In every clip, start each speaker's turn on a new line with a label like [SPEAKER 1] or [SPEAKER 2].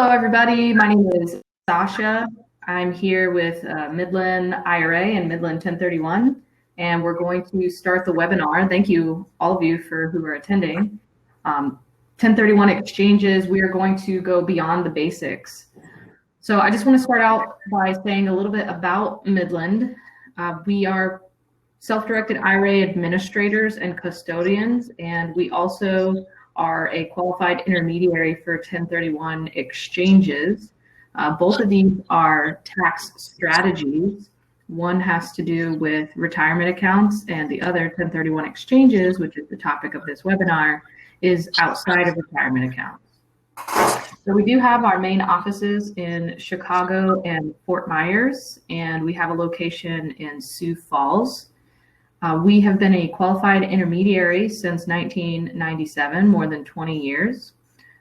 [SPEAKER 1] Hello, everybody. My name is Sasha. I'm here with Midland IRA and Midland 1031, and we're going to start the webinar. Thank you, all of you, who are attending. 1031 exchanges, we are going to go beyond the basics. So I just want to start out by saying a little bit about Midland. We are self-directed IRA administrators and custodians, and we also are a qualified intermediary for 1031 exchanges. Both of these are tax strategies. One has to do with retirement accounts, and the other, 1031 exchanges, which is the topic of this webinar, is outside of retirement accounts. So we do have our main offices in Chicago and Fort Myers, and we have a location in Sioux Falls. We have been a qualified intermediary since 1997, more than 20 years.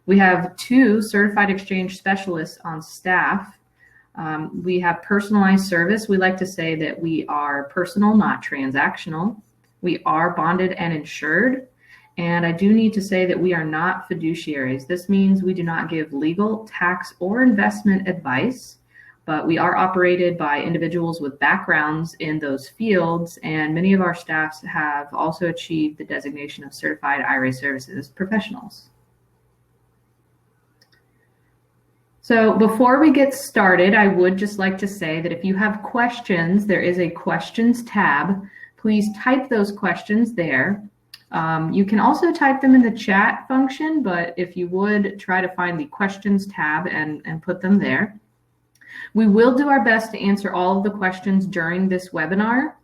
[SPEAKER 1] We have 2 certified exchange specialists on staff. We have personalized service. We like to say that we are personal, not transactional. We are bonded and insured. And I do need to say that we are not fiduciaries. This means we do not give legal, tax, or investment advice, but we are operated by individuals with backgrounds in those fields, and many of our staffs have also achieved the designation of Certified IRA Services Professionals. So before we get started, I would just like to say that if you have questions, there is a questions tab. Please type those questions there. You can also type them in the chat function, but if you would, try to find the questions tab and put them there. We will do our best to answer all of the questions during this webinar.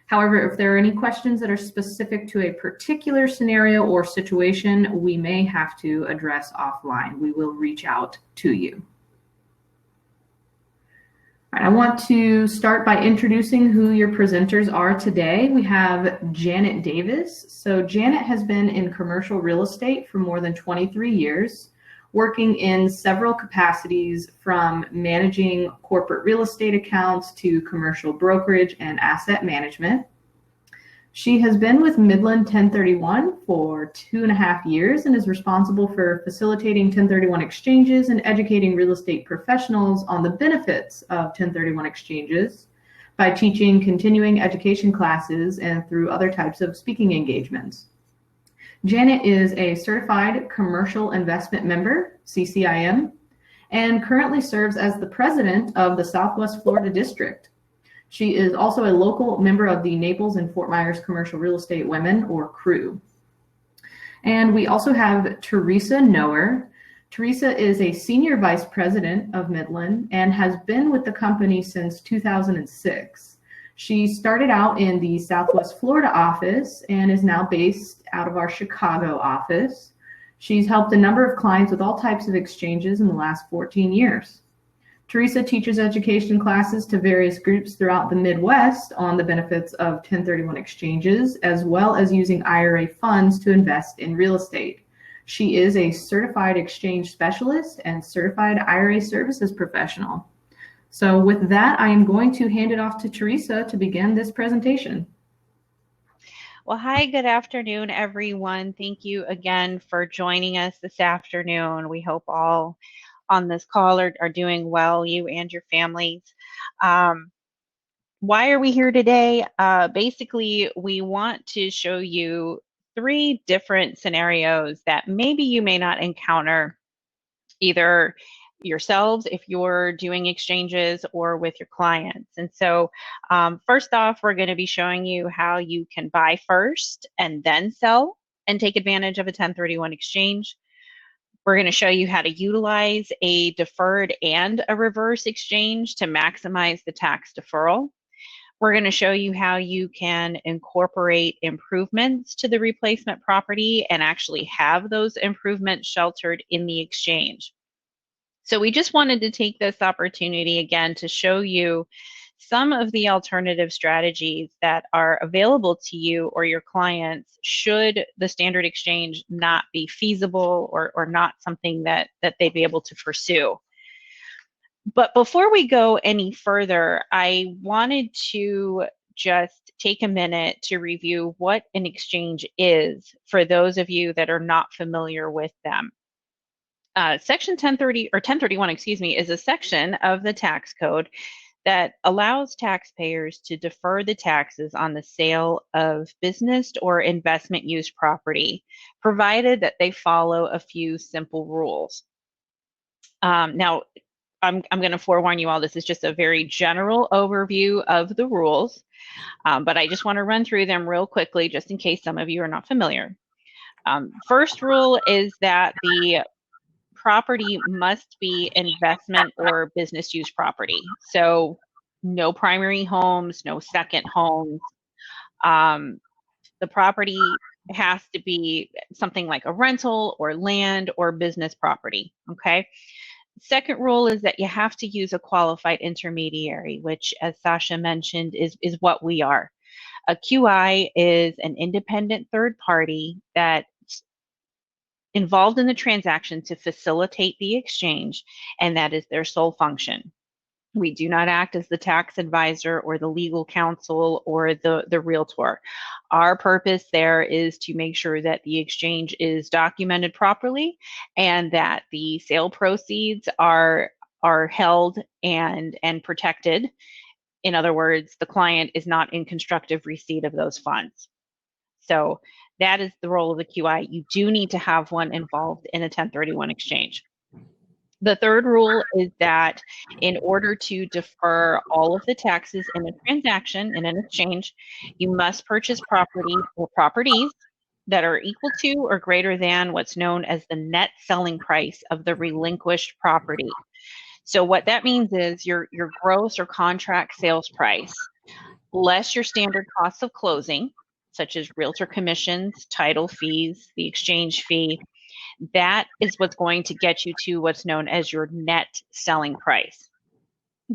[SPEAKER 1] However, if there are any questions that are specific to a particular scenario or situation, we may have to address offline. We will reach out to you. All right, I want to start by introducing who your presenters are today. We have Janet Davis. So Janet has been in commercial real estate for more than 23 years. Working in several capacities, from managing corporate real estate accounts to commercial brokerage and asset management. She has been with Midland 1031 for 2.5 years and is responsible for facilitating 1031 exchanges and educating real estate professionals on the benefits of 1031 exchanges by teaching continuing education classes and through other types of speaking engagements. Janet is a certified commercial investment member, CCIM, and currently serves as the president of the Southwest Florida District. She is also a local member of the Naples and Fort Myers Commercial Real Estate Women, or CREW. And we also have Teresa Noer. Teresa is a senior vice president of Midland and has been with the company since 2006. She started out in the Southwest Florida office and is now based out of our Chicago office. She's helped a number of clients with all types of exchanges in the last 14 years. Teresa teaches education classes to various groups throughout the Midwest on the benefits of 1031 exchanges, as well as using IRA funds to invest in real estate. She is a certified exchange specialist and certified IRA services professional. So with that, I am going to hand it off to Teresa to begin this presentation.
[SPEAKER 2] Well, hi, good afternoon, everyone. Thank you again for joining us this afternoon. We hope all on this call are doing well, you and your families. Why are we here today? Basically, we want to show you 3 different scenarios that maybe you may not encounter either yourselves if you're doing exchanges or with your clients. And so first off, we're going to be showing you how you can buy first and then sell and take advantage of a 1031 exchange. We're going to show you how to utilize a deferred and a reverse exchange to maximize the tax deferral. We're going to show you how you can incorporate improvements to the replacement property and actually have those improvements sheltered in the exchange. So we just wanted to take this opportunity again to show you some of the alternative strategies that are available to you or your clients should the standard exchange not be feasible or not something that they'd be able to pursue. But before we go any further, I wanted to just take a minute to review what an exchange is for those of you that are not familiar with them. Section 1030 or 1031, excuse me, is a section of the tax code that allows taxpayers to defer the taxes on the sale of business or investment use property, provided that they follow a few simple rules. Now, I'm going to forewarn you all, this is just a very general overview of the rules, but I just want to run through them real quickly just in case some of you are not familiar. First rule is that the property must be investment or business use property. So no primary homes, no second homes. The property has to be something like a rental or land or business property, okay? Second rule is that you have to use a qualified intermediary, which, as Sasha mentioned, is what we are. A QI is an independent third party that's involved in the transaction to facilitate the exchange, and that is their sole function. We do not act as the tax advisor or the legal counsel or the realtor. Our purpose there is to make sure that the exchange is documented properly and that the sale proceeds are held and protected. In other words, the client is not in constructive receipt of those funds. So that is the role of the QI. You do need to have one involved in a 1031 exchange. The third rule is that in order to defer all of the taxes in a transaction, in an exchange, you must purchase property or properties that are equal to or greater than what's known as the net selling price of the relinquished property. So what that means is your gross or contract sales price, less your standard costs of closing, such as realtor commissions, title fees, the exchange fee. That is what's going to get you to what's known as your net selling price.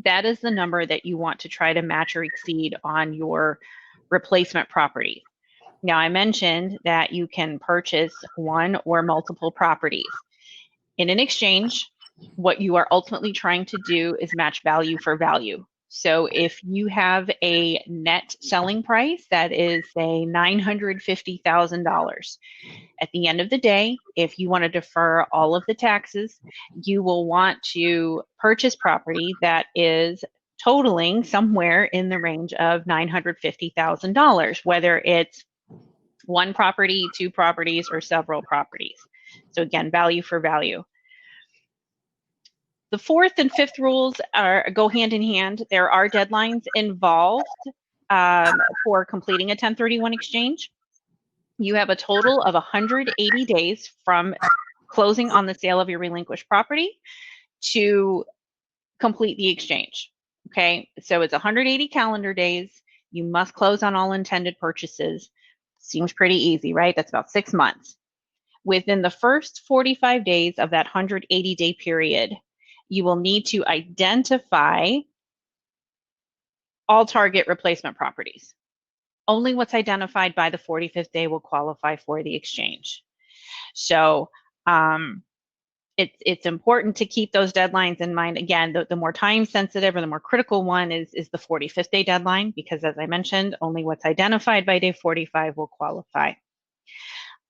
[SPEAKER 2] That is the number that you want to try to match or exceed on your replacement property. Now, I mentioned that you can purchase one or multiple properties. In an exchange, what you are ultimately trying to do is match value for value. So if you have a net selling price that is, say, $950,000, at the end of the day, if you want to defer all of the taxes, you will want to purchase property that is totaling somewhere in the range of $950,000, whether it's one property, two properties, or several properties. So again, value for value. The fourth and fifth rules go hand in hand. There are deadlines involved for completing a 1031 exchange. You have a total of 180 days from closing on the sale of your relinquished property to complete the exchange. Okay, so it's 180 calendar days. You must close on all intended purchases. Seems pretty easy, right? That's about 6 months. Within the first 45 days of that 180-day period, you will need to identify all target replacement properties. Only what's identified by the 45th day will qualify for the exchange. So it's important to keep those deadlines in mind. Again, the more time sensitive or the more critical one is the 45th day deadline, because as I mentioned, only what's identified by day 45 will qualify.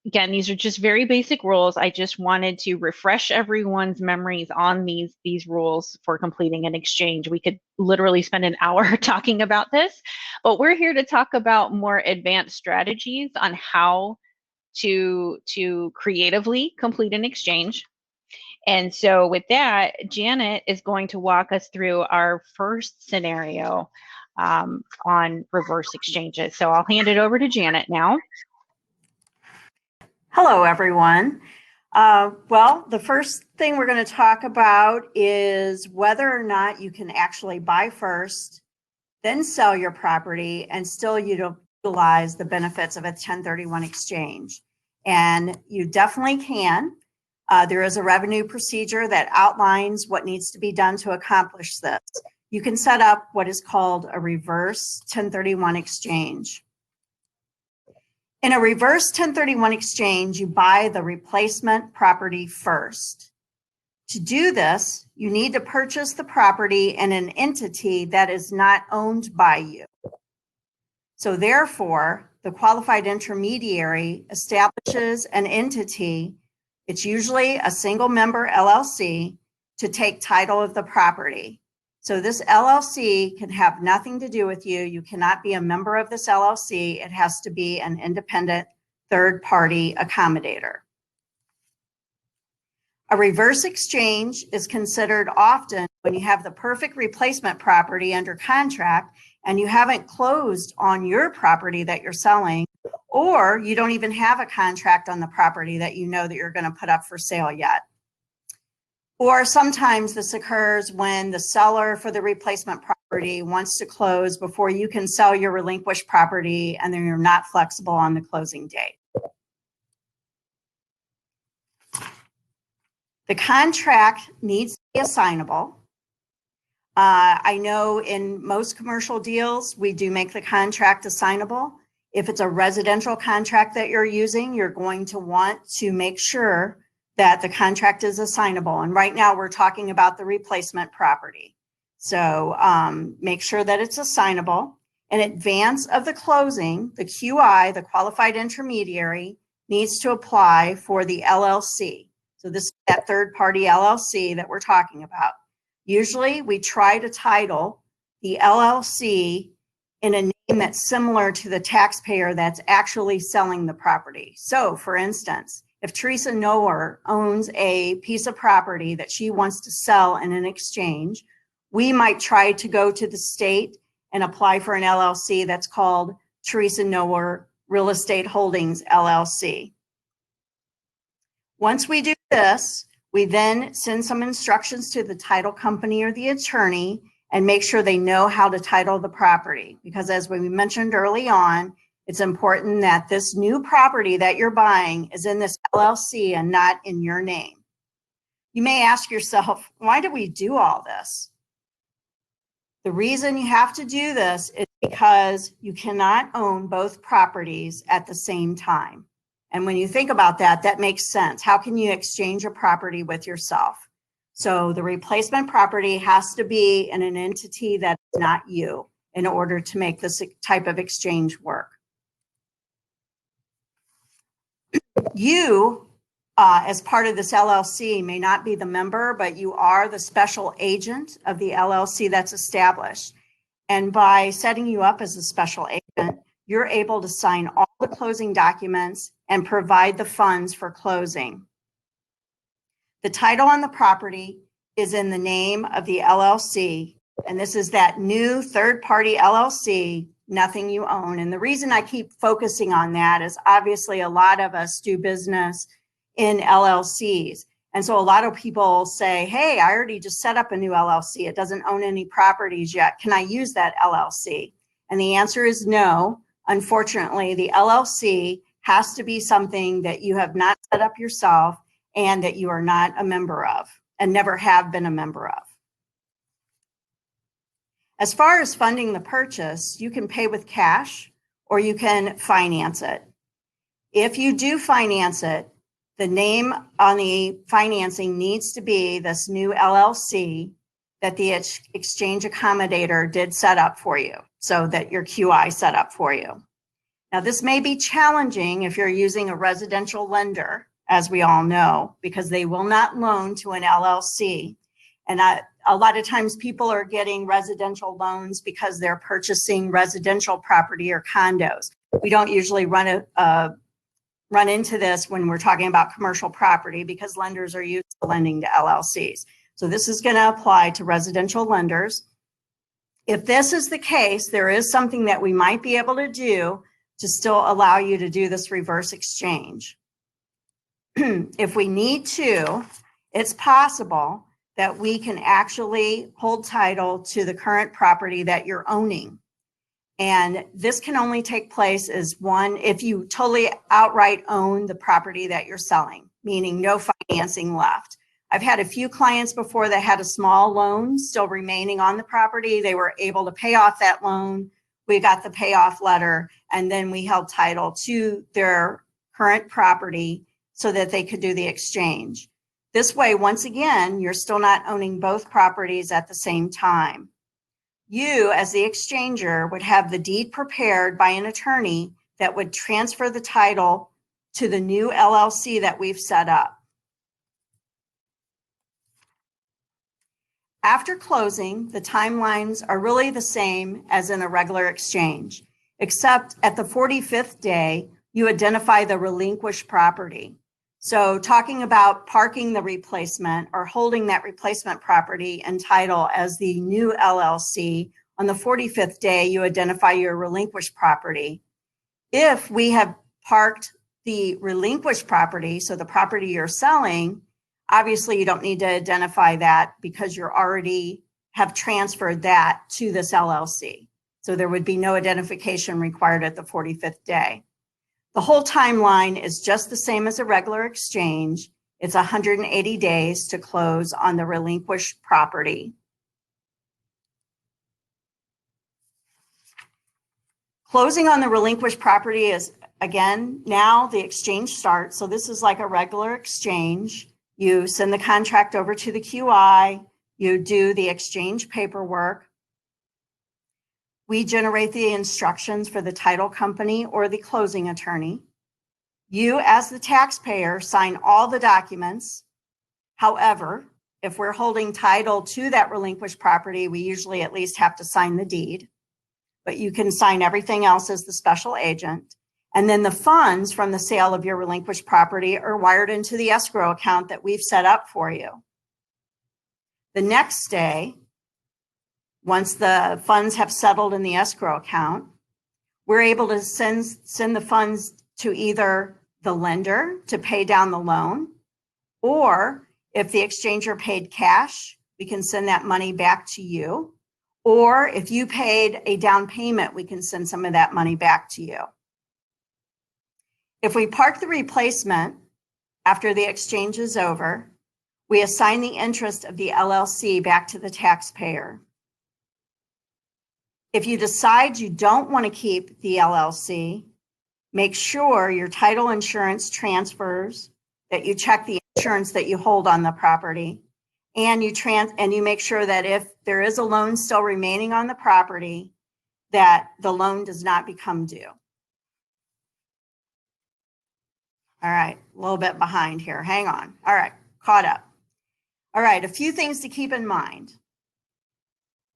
[SPEAKER 2] Again, these are just very basic rules. I just wanted to refresh everyone's memories on these rules for completing an exchange. We could literally spend an hour talking about this, but we're here to talk about more advanced strategies on how to creatively complete an exchange. And so with that, Janet is going to walk us through our first scenario on reverse exchanges. So I'll hand it over to Janet now.
[SPEAKER 3] Hello, everyone. Well, the first thing we're going to talk about is whether or not you can actually buy first, then sell your property, and still utilize the benefits of a 1031 exchange. And you definitely can. There is a revenue procedure that outlines what needs to be done to accomplish this. You can set up what is called a reverse 1031 exchange. In a reverse 1031 exchange, you buy the replacement property first. To do this, you need to purchase the property in an entity that is not owned by you. So therefore, the qualified intermediary establishes an entity It's usually a single member LLC to take title of the property. So this LLC can have nothing to do with you. You cannot be a member of this LLC. It has to be an independent third-party accommodator. A reverse exchange is considered often when you have the perfect replacement property under contract and you haven't closed on your property that you're selling, or you don't even have a contract on the property that you know that you're going to put up for sale yet. Or sometimes this occurs when the seller for the replacement property wants to close before you can sell your relinquished property and then you're not flexible on the closing date. The contract needs to be assignable. I know in most commercial deals, we do make the contract assignable. If it's a residential contract that you're using, you're going to want to make sure that the contract is assignable. And right now we're talking about the replacement property. So make sure that it's assignable. In advance of the closing, the QI, the qualified intermediary, needs to apply for the LLC. So this is that third-party LLC that we're talking about. Usually we try to title the LLC in a name that's similar to the taxpayer that's actually selling the property. So for instance, if Teresa Knower owns a piece of property that she wants to sell in an exchange, we might try to go to the state and apply for an LLC that's called Teresa Knower Real Estate Holdings LLC. Once we do this, we then send some instructions to the title company or the attorney and make sure they know how to title the property. Because as we mentioned early on, it's important that this new property that you're buying is in this LLC and not in your name. You may ask yourself, why do we do all this? The reason you have to do this is because you cannot own both properties at the same time. And when you think about that, that makes sense. How can you exchange a property with yourself? So the replacement property has to be in an entity that's not you in order to make this type of exchange work. You, as part of this LLC, may not be the member, but you are the special agent of the LLC that's established. And by setting you up as a special agent, you're able to sign all the closing documents and provide the funds for closing. The title on the property is in the name of the LLC, and this is that new third-party LLC, nothing you own. And the reason I keep focusing on that is obviously a lot of us do business in LLCs. And so a lot of people say, hey, I already just set up a new LLC. It doesn't own any properties yet. Can I use that LLC? And the answer is no. Unfortunately, the LLC has to be something that you have not set up yourself and that you are not a member of and never have been a member of. As far as funding the purchase, you can pay with cash or you can finance it. If you do finance it, the name on the financing needs to be this new LLC that the exchange accommodator did set up for you, so that your QI set up for you. Now, this may be challenging if you're using a residential lender, as we all know, because they will not loan to an LLC. And a lot of times people are getting residential loans because they're purchasing residential property or condos. We don't usually run into this when we're talking about commercial property because lenders are used to lending to LLCs. So this is going to apply to residential lenders. If this is the case, there is something that we might be able to do to still allow you to do this reverse exchange. If we need to, it's possible that we can actually hold title to the current property that you're owning. And this can only take place if you totally outright own the property that you're selling, meaning no financing left. I've had a few clients before that had a small loan still remaining on the property. They were able to pay off that loan. We got the payoff letter, and then we held title to their current property so that they could do the exchange. This way, once again, you're still not owning both properties at the same time. You, as the exchanger, would have the deed prepared by an attorney that would transfer the title to the new LLC that we've set up. After closing, the timelines are really the same as in a regular exchange, except at the 45th day, you identify the relinquished property. So talking about parking the replacement or holding that replacement property and title as the new LLC, on the 45th day, you identify your relinquished property. If we have parked the relinquished property, so the property you're selling, obviously you don't need to identify that because you already have transferred that to this LLC. So there would be no identification required at the 45th day. The whole timeline is just the same as a regular exchange. It's 180 days to close on the relinquished property. Closing on the relinquished property is, again, now the exchange starts. So this is like a regular exchange. You send the contract over to the QI, you do the exchange paperwork. We generate the instructions for the title company or the closing attorney. You, as the taxpayer, sign all the documents. However, if we're holding title to that relinquished property, we usually at least have to sign the deed. But you can sign everything else as the special agent. And then the funds from the sale of your relinquished property are wired into the escrow account that we've set up for you. The next day, once the funds have settled in the escrow account, we're able to send the funds to either the lender to pay down the loan, or if the exchanger paid cash, we can send that money back to you. Or if you paid a down payment, we can send some of that money back to you. If we park the replacement after the exchange is over, we assign the interest of the LLC back to the taxpayer. If you decide you don't want to keep the LLC, make sure your title insurance transfers, that you check the insurance that you hold on the property, and you make sure that if there is a loan still remaining on the property, that the loan does not become due. All right, a little bit behind here. Hang on. All right, caught up. All right, a few things to keep in mind.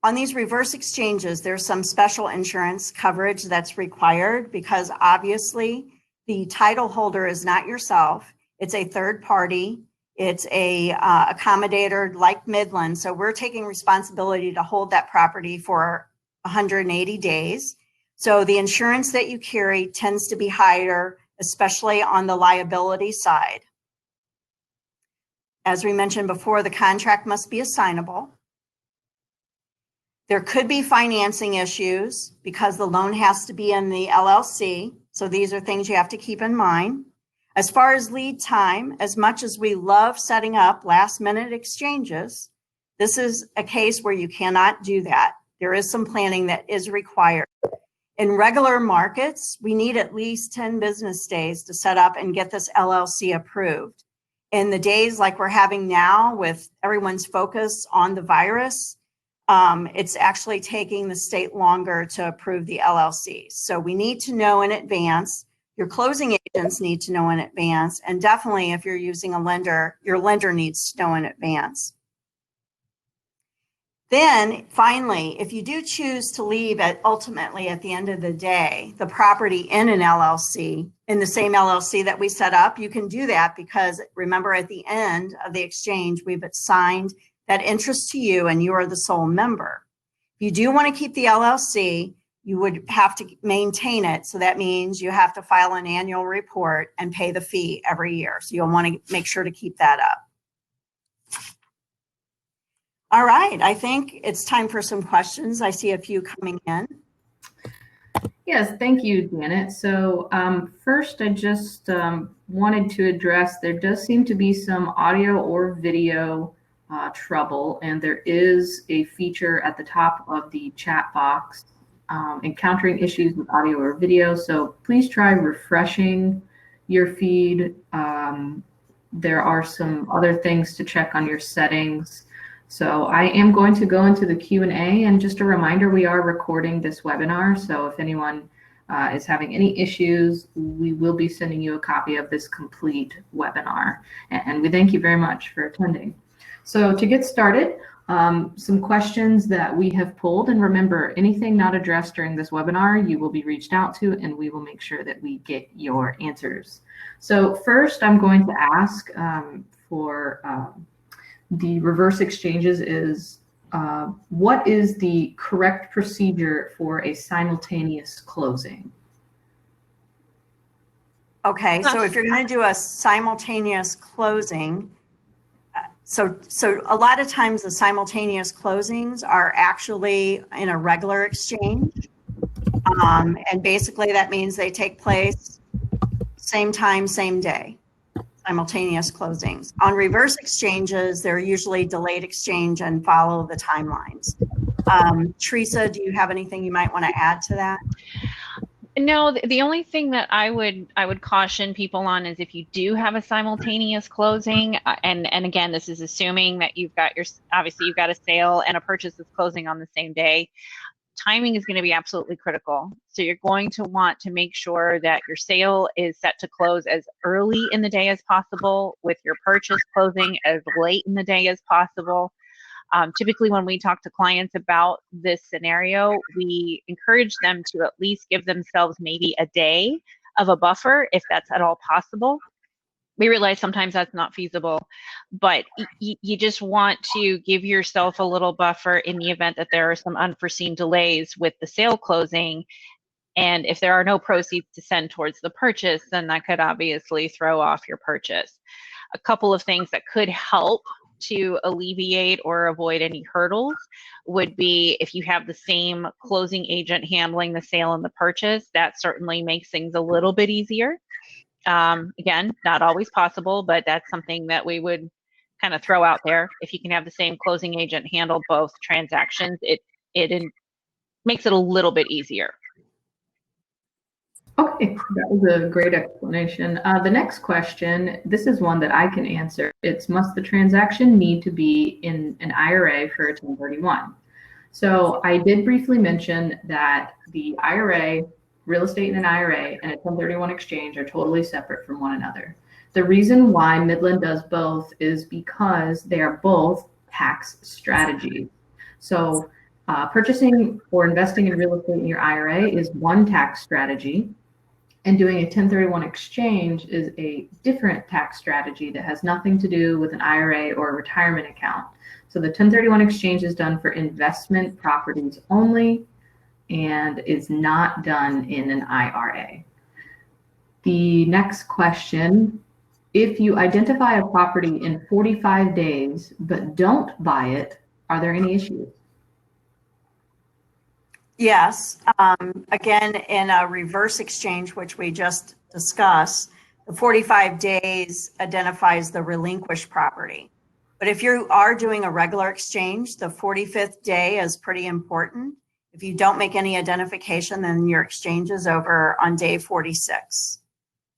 [SPEAKER 3] On these reverse exchanges, there's some special insurance coverage that's required because obviously the title holder is not yourself. It's a third party. It's a accommodator like Midland. So we're taking responsibility to hold that property for 180 days. So the insurance that you carry tends to be higher, especially on the liability side. As we mentioned before, the contract must be assignable. There could be financing issues because the loan has to be in the LLC. So these are things you have to keep in mind. As far as lead time, as much as we love setting up last minute exchanges, this is a case where you cannot do that. There is some planning that is required. In regular markets, we need at least 10 business days to set up and get this LLC approved. In the days like we're having now with everyone's focus on the virus, it's actually taking the state longer to approve the LLC. So we need to know in advance. Your closing agents need to know in advance. And definitely if you're using a lender, your lender needs to know in advance. Then finally, if you do choose to leave ultimately at the end of the day, the property in an LLC, in the same LLC that we set up, you can do that because remember at the end of the exchange, we've assigned that interest to you and you are the sole member. If you do want to keep the LLC, you would have to maintain it. So that means you have to file an annual report and pay the fee every year. So you'll want to make sure to keep that up. All right, I think it's time for some questions. I see a few coming in.
[SPEAKER 1] Yes, thank you, Janet. So first, I just wanted to address, there does seem to be some audio or video trouble, and there is a feature at the top of the chat box encountering issues with audio or video. So please try refreshing your feed. There are some other things to check on your settings. So I am going to go into the Q&A, and just a reminder, we are recording this webinar. So if anyone is having any issues, we will be sending you a copy of this complete webinar. And we thank you very much for attending. So to get started, Some questions that we have pulled, and remember, anything not addressed during this webinar, you will be reached out to, and we will make sure that we get your answers. So first, I'm going to ask for the reverse exchanges is, what is the correct procedure for a simultaneous closing?
[SPEAKER 3] Okay, so if you're going to do a simultaneous closing, so a lot of times the simultaneous closings are actually in a regular exchange. And basically that means they take place same time, same day, simultaneous closings. On reverse exchanges, they're usually delayed exchange and follow the timelines. Teresa, do you have anything you might want to add to that?
[SPEAKER 2] No, the only thing that I would caution people on is if you do have a simultaneous closing, and again, this is assuming that obviously you've got a sale and a purchase that's closing on the same day. Timing is going to be absolutely critical. So you're going to want to make sure that your sale is set to close as early in the day as possible, with your purchase closing as late in the day as possible. Typically, when we talk to clients about this scenario, we encourage them to at least give themselves maybe a day of a buffer, if that's at all possible. We realize sometimes that's not feasible, but you just want to give yourself a little buffer in the event that there are some unforeseen delays with the sale closing. And if there are no proceeds to send towards the purchase, then that could obviously throw off your purchase. A couple of things that could help to alleviate or avoid any hurdles would be if you have the same closing agent handling the sale and the purchase. That certainly makes things a little bit easier. Again, not always possible, but that's something that we would kind of throw out there. If you can have the same closing agent handle both transactions, it makes it a little bit easier.
[SPEAKER 1] Okay, that was a great explanation. The next question, this is one that I can answer. It's, must the transaction need to be in an IRA for a 1031? So I did briefly mention that the IRA, real estate in an IRA, and a 1031 exchange are totally separate from one another. The reason why Midland does both is because they are both tax strategies. So purchasing or investing in real estate in your IRA is one tax strategy, and doing a 1031 exchange is a different tax strategy that has nothing to do with an IRA or a retirement account. So the 1031 exchange is done for investment properties only and is not done in an IRA. The next question, if you identify a property in 45 days but don't buy it, are there any issues?
[SPEAKER 3] Yes. Again, in a reverse exchange, which we just discussed, the 45 days identifies the relinquished property. But if you are doing a regular exchange, the 45th day is pretty important. If you don't make any identification, then your exchange is over on day 46.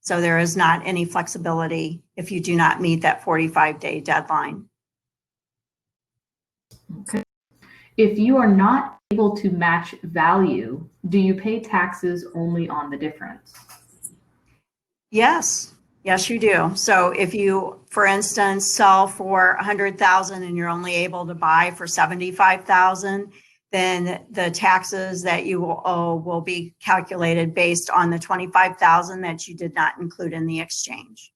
[SPEAKER 3] So there is not any flexibility if you do not meet that 45-day deadline.
[SPEAKER 1] Okay. If you are not able to match value, do you pay taxes only on the difference?
[SPEAKER 3] Yes. Yes, you do. So if you, for instance, sell for 100,000 and you're only able to buy for 75,000, then the taxes that you will owe will be calculated based on the 25,000 that you did not include in the exchange.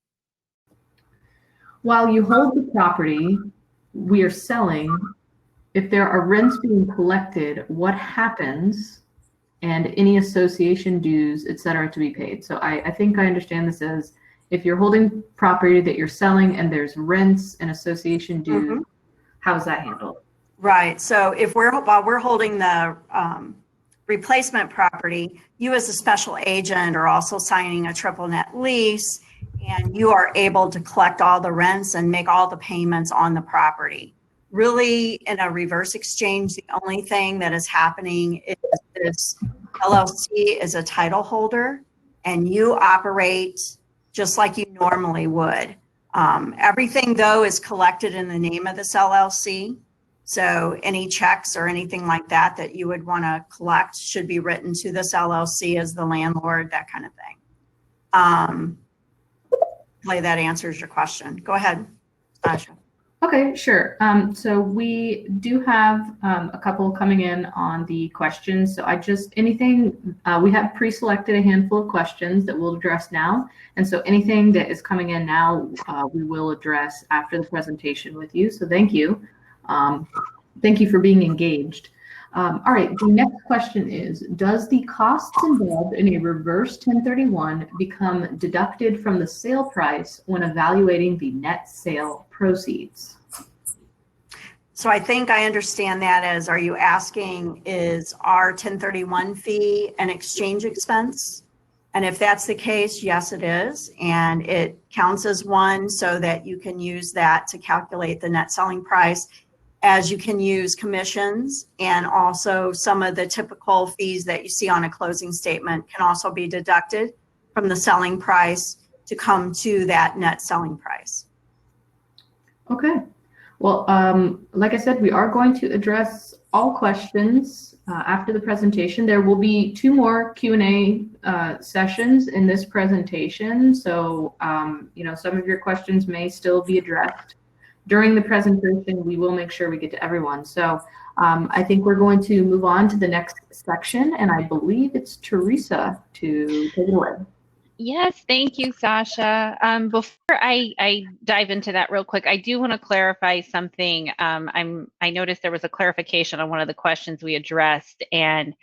[SPEAKER 1] While you hold the property we are selling, if there are rents being collected, what happens, and any association dues, et cetera, to be paid? So I think I understand this as, if you're holding property that you're selling and there's rents and association dues, how is that handled?
[SPEAKER 3] Right. So while we're holding the replacement property, you as a special agent are also signing a triple net lease, and you are able to collect all the rents and make all the payments on the property. Really, in a reverse exchange, the only thing that is happening is this LLC is a title holder, and you operate just like you normally would. Everything, though, is collected in the name of this LLC. So any checks or anything like that that you would want to collect should be written to this LLC as the landlord, that kind of thing. Hopefully that answers your question. Go ahead, Sasha.
[SPEAKER 1] Okay, sure. So we do have a couple coming in on the questions. So we have pre-selected a handful of questions that we'll address now. And so anything that is coming in now, we will address after the presentation with you. So thank you. Thank you for being engaged. All right, the next question is, does the costs involved in a reverse 1031 become deducted from the sale price when evaluating the net sale proceeds?
[SPEAKER 3] So I think I understand that as, are you asking, is our 1031 fee an exchange expense? And if that's the case, yes, it is. And it counts as one so that you can use that to calculate the net selling price, as you can use commissions, and also some of the typical fees that you see on a closing statement can also be deducted from the selling price to come to that net selling price.
[SPEAKER 1] Okay. Well, like I said, we are going to address all questions after the presentation. There will be 2 more Q&A sessions in this presentation. So, some of your questions may still be addressed during the presentation. We will make sure we get to everyone. So I think we're going to move on to the next section, and I believe it's Teresa to take it away.
[SPEAKER 2] Yes, thank you, Sasha. Before I dive into that real quick, I do want to clarify something. I noticed there was a clarification on one of the questions we addressed, and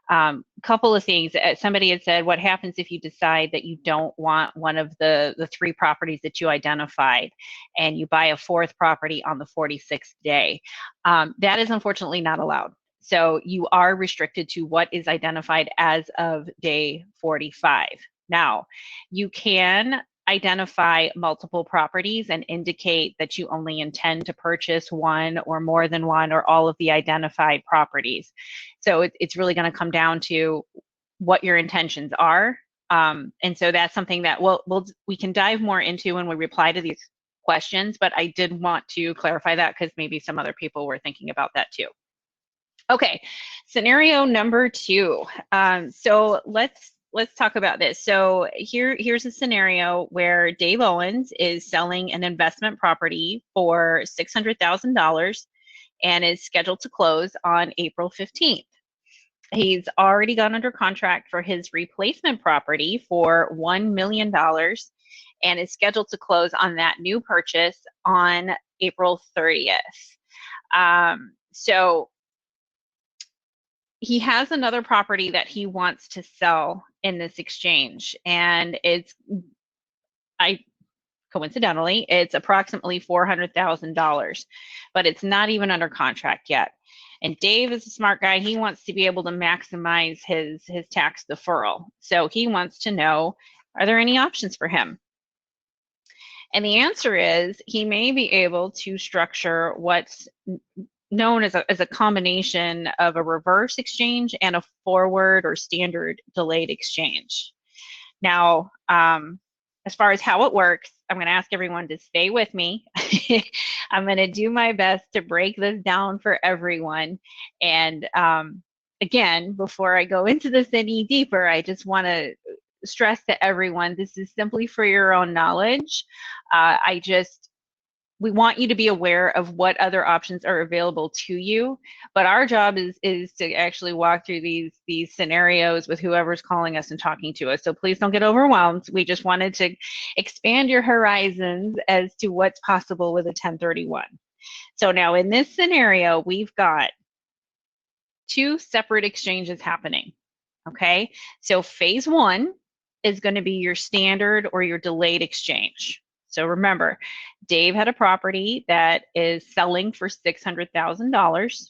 [SPEAKER 2] a couple of things. Somebody had said, what happens if you decide that you don't want one of the 3 properties that you identified and you buy a 4th property on the 46th day? That is unfortunately not allowed. So you are restricted to what is identified as of day 45. Now, you can identify multiple properties and indicate that you only intend to purchase one or more than one or all of the identified properties. So it's really going to come down to what your intentions are. And so that's something that we can dive more into when we reply to these questions, but I did want to clarify that because maybe some other people were thinking about that too. Okay, scenario number 2. So let's talk about this. So here's a scenario where Dave Owens is selling an investment property for $600,000 and is scheduled to close on April 15th. He's already gone under contract for his replacement property for $1 million and is scheduled to close on that new purchase on April 30th. So he has another property that he wants to sell in this exchange, and coincidentally, it's approximately $400,000, but it's not even under contract yet. And Dave is a smart guy. He wants to be able to maximize his tax deferral. So he wants to know, are there any options for him? And the answer is he may be able to structure what's known as a combination of a reverse exchange and a forward or standard delayed exchange. Now, as far as how it works, I'm going to ask everyone to stay with me. I'm going to do my best to break this down for everyone. And again, before I go into this any deeper, I just want to stress to everyone, this is simply for your own knowledge. We want you to be aware of what other options are available to you, but our job is to actually walk through these scenarios with whoever's calling us and talking to us. So please don't get overwhelmed. We just wanted to expand your horizons as to what's possible with a 1031. So now in this scenario, we've got 2 separate exchanges happening, okay? So phase 1 is going to be your standard or your delayed exchange. So remember, Dave had a property that is selling for $600,000.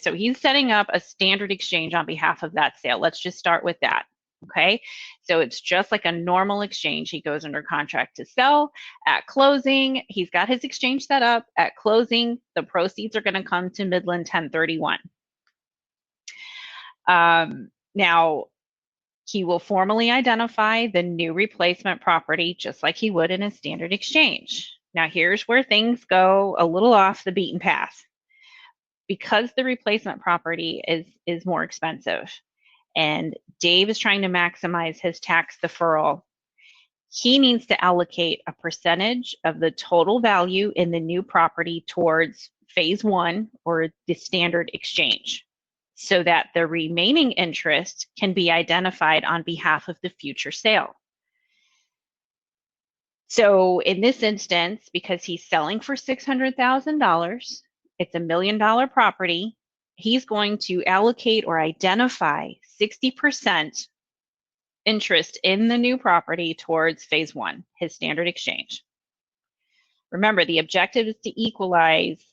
[SPEAKER 2] So he's setting up a standard exchange on behalf of that sale. Let's just start with that. Okay, so it's just like a normal exchange. He goes under contract to sell. At closing, he's got his exchange set up. At closing, the proceeds are going to come to Midland 1031. Now, he will formally identify the new replacement property just like he would in a standard exchange. Now, here's where things go a little off the beaten path. Because the replacement property is more expensive and Dave is trying to maximize his tax deferral, he needs to allocate a percentage of the total value in the new property towards phase one, or the standard exchange, so that the remaining interest can be identified on behalf of the future sale. So in this instance, because he's selling for $600,000, it's $1 million property, he's going to allocate or identify 60% interest in the new property towards phase one, his standard exchange. Remember, the objective is to equalize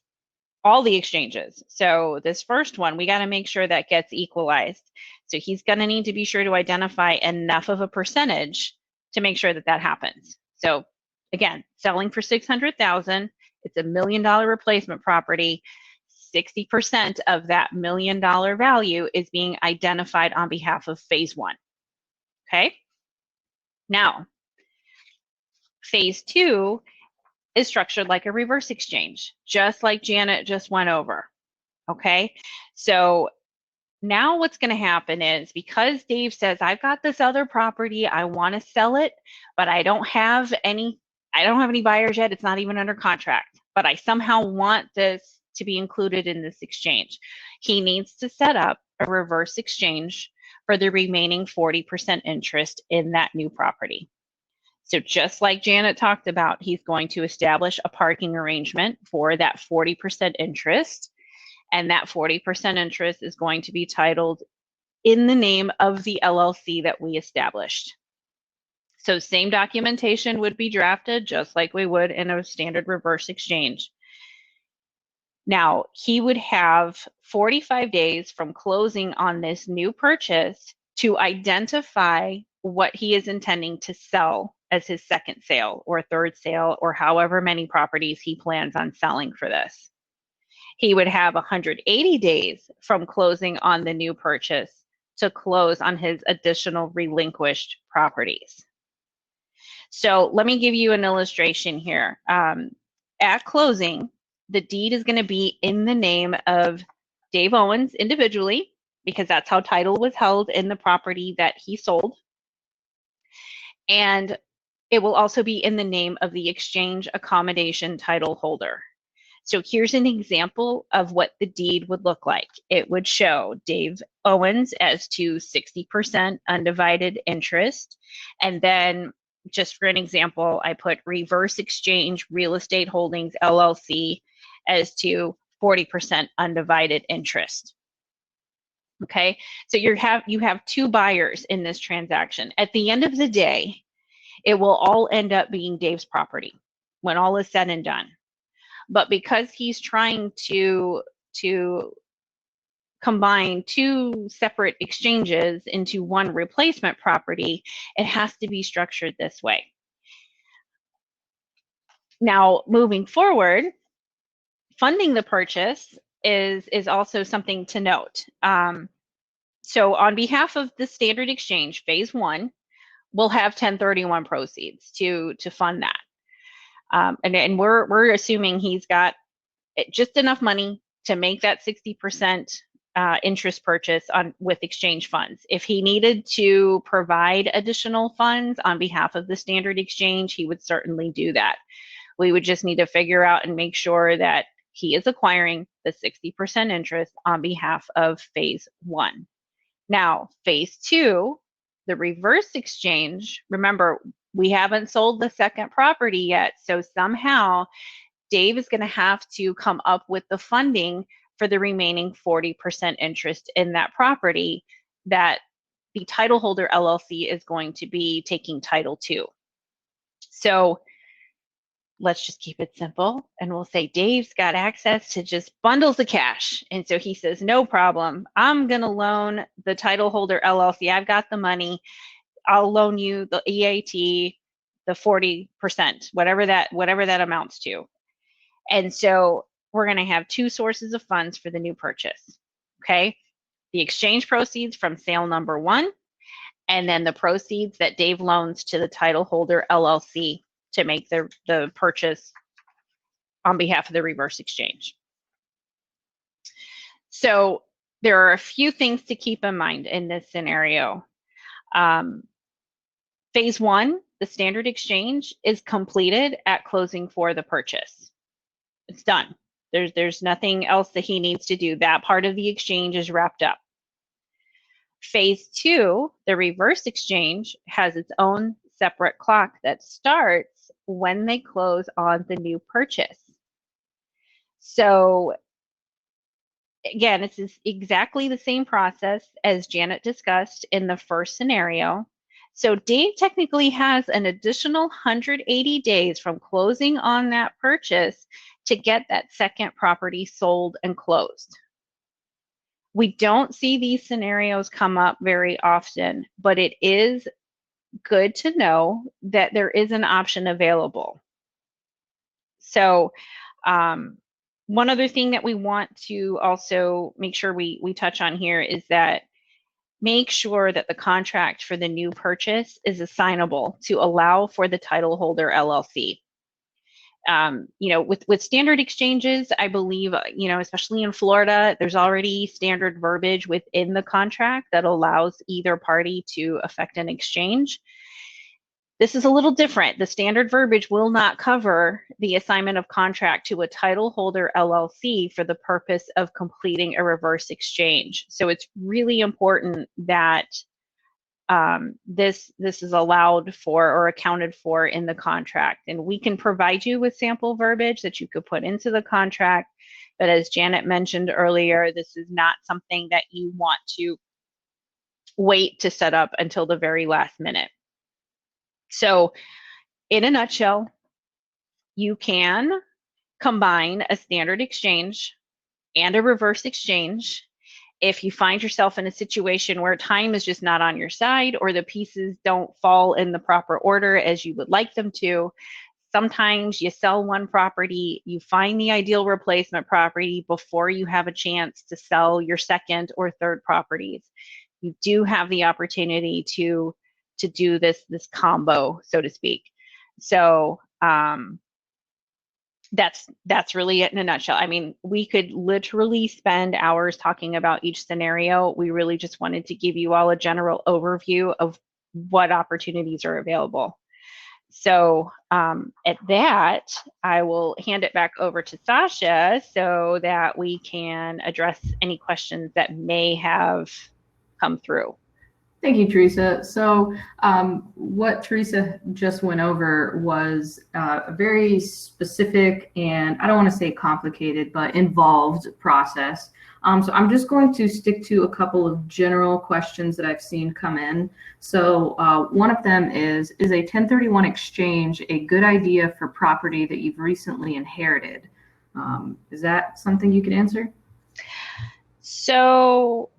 [SPEAKER 2] all the exchanges. So this first one, we got to make sure that gets equalized. So he's going to need to be sure to identify enough of a percentage to make sure that that happens. So again, selling for $600,000, it's $1 million replacement property. 60% of that $1 million value is being identified on behalf of phase one. Okay. Now, phase two is structured like a reverse exchange, just like Janet just went over. Okay. So now what's going to happen is, because Dave says, I've got this other property, I want to sell it, but I don't have any buyers yet. It's not even under contract, but I somehow want this to be included in this exchange. He needs to set up a reverse exchange for the remaining 40% interest in that new property. So just like Janet talked about, he's going to establish a parking arrangement for that 40% interest, and that 40% interest is going to be titled in the name of the LLC that we established. So same documentation would be drafted just like we would in a standard reverse exchange. Now, he would have 45 days from closing on this new purchase to identify what he is intending to sell as his second sale or third sale, or however many properties he plans on selling for this. He would have 180 days from closing on the new purchase to close on his additional relinquished properties. So let me give you an illustration here. At closing, the deed is going to be in the name of Dave Owens individually, because that's how title was held in the property that he sold. And it will also be in the name of the exchange accommodation title holder. So here's an example of what the deed would look like. It would show Dave Owens as to 60% undivided interest. And then, just for an example, I put Reverse Exchange Real Estate Holdings LLC as to 40% undivided interest. Okay, so you have two buyers in this transaction. At the end of the day, it will all end up being Dave's property when all is said and done. But because he's trying to combine two separate exchanges into one replacement property, it has to be structured this way. Now, moving forward, funding the purchase is also something to note. So on behalf of the standard exchange, phase one, we'll have 1031 proceeds to fund that. And we're assuming he's got just enough money to make that 60% interest purchase with exchange funds. If he needed to provide additional funds on behalf of the standard exchange, he would certainly do that. We would just need to figure out and make sure that he is acquiring the 60% interest on behalf of phase one. Now, phase two, the reverse exchange, remember, we haven't sold the second property yet. So somehow Dave is going to have to come up with the funding for the remaining 40% interest in that property that the title holder LLC is going to be taking title to. So let's just keep it simple, and we'll say Dave's got access to just bundles of cash. And so he says, no problem. I'm going to loan the title holder LLC. I've got the money. I'll loan you the EAT, the 40%, whatever that amounts to. And so we're going to have two sources of funds for the new purchase. Okay. The exchange proceeds from sale number one, and then the proceeds that Dave loans to the title holder LLC to make the purchase on behalf of the reverse exchange. So there are a few things to keep in mind in this scenario. Phase one, the standard exchange, is completed at closing for the purchase. It's done. There's nothing else that he needs to do. That part of the exchange is wrapped up. Phase two, the reverse exchange, has its own separate clock that starts when they close on the new purchase. So again, it's exactly the same process as Janet discussed in the first scenario. So Dave technically has an additional 180 days from closing on that purchase to get that second property sold and closed. We don't see these scenarios come up very often, but it is good to know that there is an option available. So one other thing that we want to also make sure we touch on here is that make sure that the contract for the new purchase is assignable to allow for the title holder LLC. With standard exchanges, I believe, especially in Florida, there's already standard verbiage within the contract that allows either party to effect an exchange. This is a little different. The standard verbiage will not cover the assignment of contract to a title holder LLC for the purpose of completing a reverse exchange. So it's really important that this is allowed for or accounted for in the contract. And we can provide you with sample verbiage that you could put into the contract. But as Janet mentioned earlier, this is not something that you want to wait to set up until the very last minute. So in a nutshell, you can combine a standard exchange and a reverse exchange if you find yourself in a situation where time is just not on your side or the pieces don't fall in the proper order as you would like them to. Sometimes you sell one property, you find the ideal replacement property before you have a chance to sell your second or third properties. You do have the opportunity to do this combo, so to speak. So that's really it in a nutshell. I mean, we could literally spend hours talking about each scenario. We really just wanted to give you all a general overview of what opportunities are available. So at that, I will hand it back over to Sasha so that we can address any questions that may have come through.
[SPEAKER 1] Thank you, Teresa. So what Teresa just went over was a very specific and I don't want to say complicated, but involved process. So I'm just going to stick to a couple of general questions that I've seen come in. So one of them is a 1031 exchange a good idea for property that you've recently inherited? Is that something you could answer?
[SPEAKER 2] So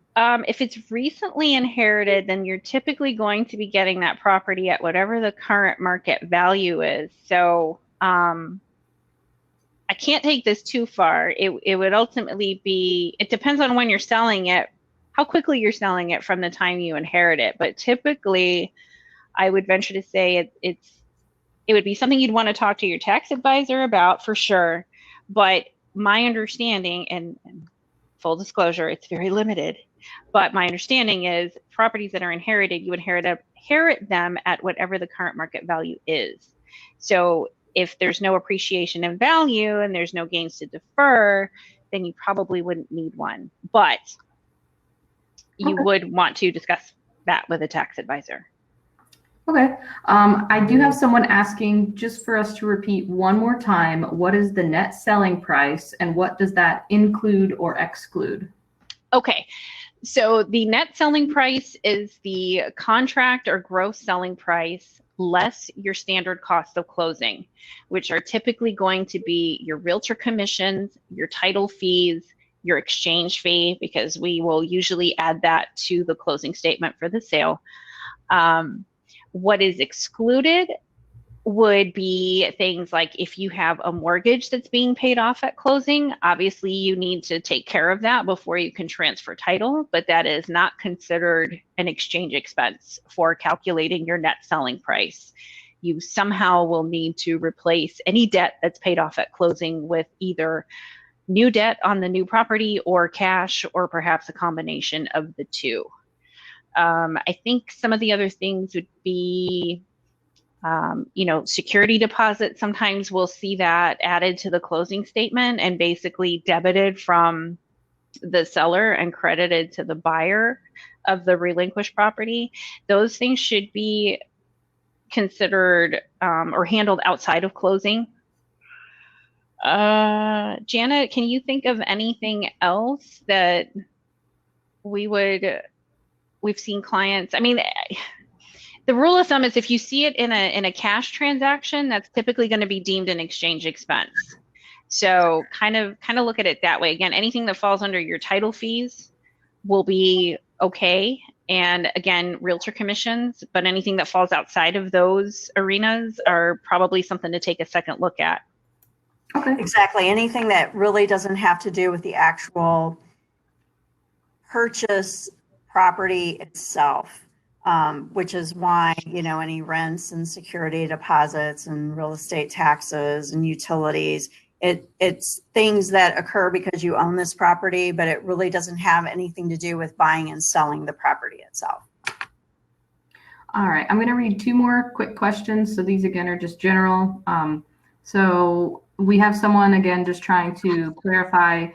[SPEAKER 2] if it's recently inherited, then you're typically going to be getting that property at whatever the current market value is. So I can't take this too far. It would ultimately be, it depends on when you're selling it, how quickly you're selling it from the time you inherit it. But typically, I would venture to say it would be something you'd want to talk to your tax advisor about for sure. But my understanding, and full disclosure, it's very limited. But my understanding is properties that are inherited, you inherit them at whatever the current market value is. So if there's no appreciation in value and there's no gains to defer, then you probably wouldn't need one. But you would want to discuss that with a tax advisor.
[SPEAKER 1] Okay. I do have someone asking just for us to repeat one more time, what is the net selling price and what does that include or exclude?
[SPEAKER 2] Okay. So the net selling price is the contract or gross selling price less your standard cost of closing, which are typically going to be your realtor commissions, your title fees, your exchange fee, because we will usually add that to the closing statement for the sale. What is excluded would be things like if you have a mortgage that's being paid off at closing, obviously you need to take care of that before you can transfer title, but that is not considered an exchange expense for calculating your net selling price. You somehow will need to replace any debt that's paid off at closing with either new debt on the new property or cash, or perhaps a combination of the two. I think some of the other things would be Security deposit, sometimes we'll see that added to the closing statement and basically debited from the seller and credited to the buyer of the relinquished property. Those things should be considered or handled outside of closing. Janet, can you think of anything else that we've seen clients? I mean, the rule of thumb is if you see it in a cash transaction, that's typically going to be deemed an exchange expense. So kind of look at it that way. Again, anything that falls under your title fees will be okay. And again, realtor commissions, but anything that falls outside of those arenas are probably something to take a second look at.
[SPEAKER 3] Okay. Exactly. Anything that really doesn't have to do with the actual purchase property itself, which is why, any rents and security deposits and real estate taxes and utilities, it's things that occur because you own this property, but it really doesn't have anything to do with buying and selling the property itself.
[SPEAKER 1] All right, I'm going to read two more quick questions. So these again are just general. So we have someone again just trying to clarify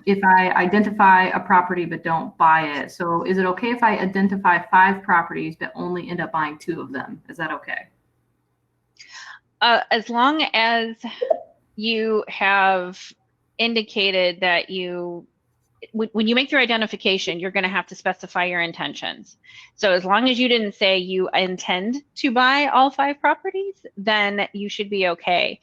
[SPEAKER 1] if I identify a property but don't buy it. So is it okay if I identify 5 properties but only end up buying 2 of them? Is that okay?
[SPEAKER 2] As long as you have indicated that when you make your identification, you're going to have to specify your intentions. So as long as you didn't say you intend to buy all 5 properties, then you should be okay.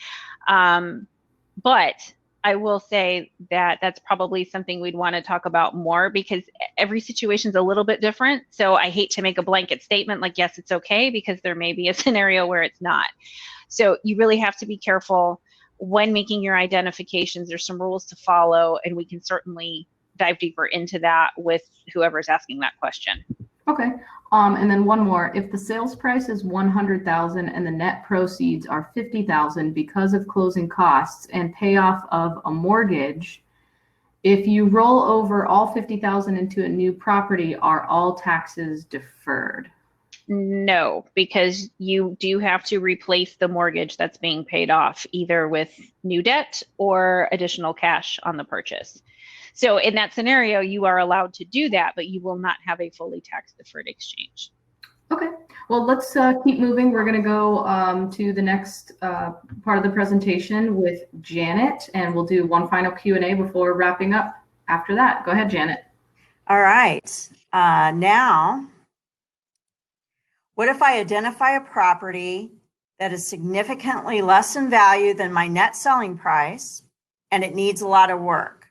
[SPEAKER 2] But I will say that that's probably something we'd want to talk about more because every situation is a little bit different. So I hate to make a blanket statement like, yes, it's okay, because there may be a scenario where it's not. So you really have to be careful when making your identifications. There's some rules to follow, and we can certainly dive deeper into that with whoever's asking that question. Okay.
[SPEAKER 1] And then one more. If the sales price is $100,000 and the net proceeds are $50,000 because of closing costs and payoff of a mortgage, if you roll over all $50,000 into a new property, are all taxes deferred?
[SPEAKER 2] No, because you do have to replace the mortgage that's being paid off, either with new debt or additional cash on the purchase. So in that scenario, you are allowed to do that, but you will not have a fully tax-deferred exchange.
[SPEAKER 1] Okay, well, let's keep moving. We're going to go to the next part of the presentation with Janet, and we'll do one final Q&A before wrapping up after that. Go ahead, Janet.
[SPEAKER 3] All right. Now, what if I identify a property that is significantly less in value than my net selling price and it needs a lot of work?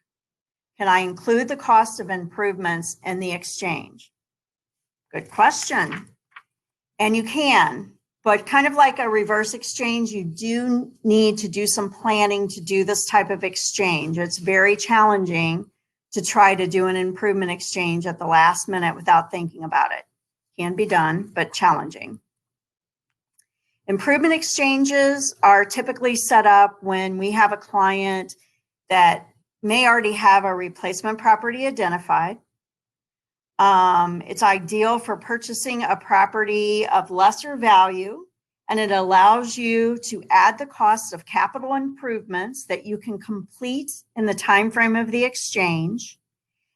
[SPEAKER 3] Can I include the cost of improvements in the exchange? Good question. And you can, but kind of like a reverse exchange, you do need to do some planning to do this type of exchange. It's very challenging to try to do an improvement exchange at the last minute without thinking about it. Can be done, but challenging. Improvement exchanges are typically set up when we have a client that may already have a replacement property identified. It's ideal for purchasing a property of lesser value, and it allows you to add the cost of capital improvements that you can complete in the time frame of the exchange.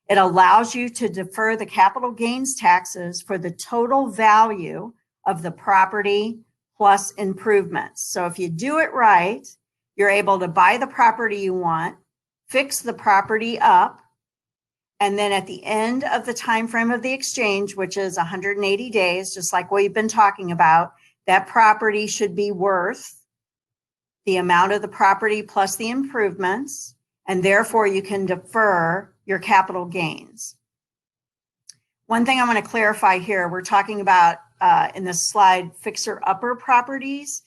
[SPEAKER 3] It allows you to defer the capital gains taxes for the total value of the property plus improvements. So if you do it right, you're able to buy the property you want, fix the property up, and then at the end of the time frame of the exchange, which is 180 days, just like we've been talking about, that property should be worth the amount of the property plus the improvements, and therefore you can defer your capital gains. One thing I want to clarify here, we're talking about in this slide, fixer-upper properties.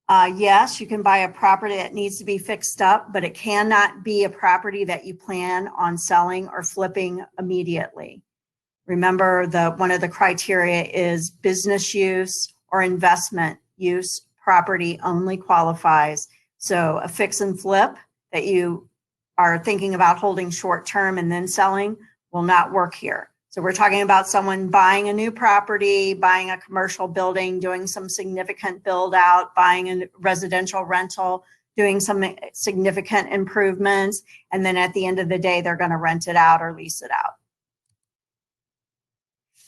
[SPEAKER 3] Yes, you can buy a property that needs to be fixed up, but it cannot be a property that you plan on selling or flipping immediately. Remember, one of the criteria is business use or investment use property only qualifies. So a fix and flip that you are thinking about holding short term and then selling will not work here. So we're talking about someone buying a new property, buying a commercial building, doing some significant build out, buying a residential rental, doing some significant improvements, and then at the end of the day, they're going to rent it out or lease it out.